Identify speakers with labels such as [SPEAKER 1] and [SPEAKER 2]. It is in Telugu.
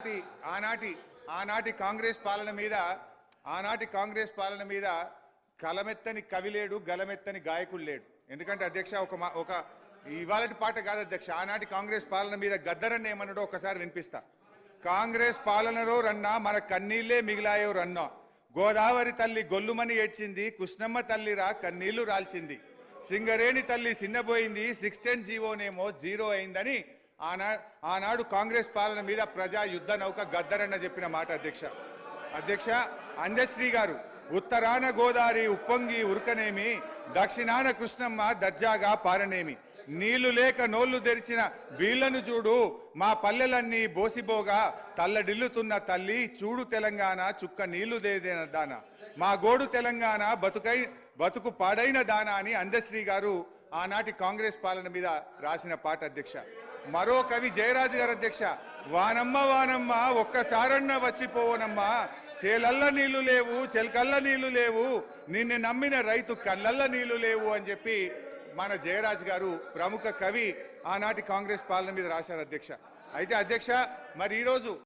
[SPEAKER 1] ఆనాటి ఆనాటి కాంగ్రెస్ పాలన మీద కలమెత్తని కవి లేడు, గలమెత్తని గాయకుడు లేడు. ఎందుకంటే అధ్యక్ష ఒక ఇవాళటి పాట కాదు అధ్యక్ష, ఆనాటి కాంగ్రెస్ పాలన మీద గద్దరన్న ఏమన్నాడో ఒకసారి వినిపిస్తా. కాంగ్రెస్ పాలనలో రన్నా మన కన్నీళ్లే మిగిలాయో రన్నా, గోదావరి తల్లి గొల్లుమని ఏడ్చింది, కృష్ణమ్మ తల్లిరా కన్నీళ్లు రాల్చింది, సింగరేణి తల్లి సిన్నబోయింది, 610 జీవోనేమో జీరో అయిందని ఆనాడు కాంగ్రెస్ పాలన మీద ప్రజా యుద్ధ నౌక గద్దరన్న చెప్పిన మాట అధ్యక్ష. అందశ్రీ గారు ఉత్తరాన గోదావరి ఉప్పొంగి ఉరకనేమి, దక్షిణాన కృష్ణమ్మ దర్జాగా పారనేమి, నీళ్లు లేక నోళ్లు తెరిచిన బీళ్లను చూడు, మా పల్లెలన్నీ బోసిబోగా తల్లడిల్లుతున్న తల్లి, చూడు తెలంగాణ చుక్క నీళ్లు దేదైన దాన, మా గోడు తెలంగాణ బతుకు పాడైన దాన అని అందశ్రీ గారు ఆనాటి కాంగ్రెస్ పాలన మీద రాసిన పాట అధ్యక్ష. మరో కవి జయరాజు గారు అధ్యక్ష, వానమ్మ వానమ్మ ఒక్కసారన్న వచ్చిపోవనమ్మా, చేలల్ల నీళ్లు లేవు చెలకల్ల నీళ్లు లేవు, నిన్ను నమ్మిన రైతు కళ్ళల్ల నీళ్లు లేవు అని చెప్పి మన జయరాజు గారు ప్రముఖ కవి ఆనాటి కాంగ్రెస్ పాలన మీద రాశారు అధ్యక్ష. అయితే అధ్యక్ష మరి ఈరోజు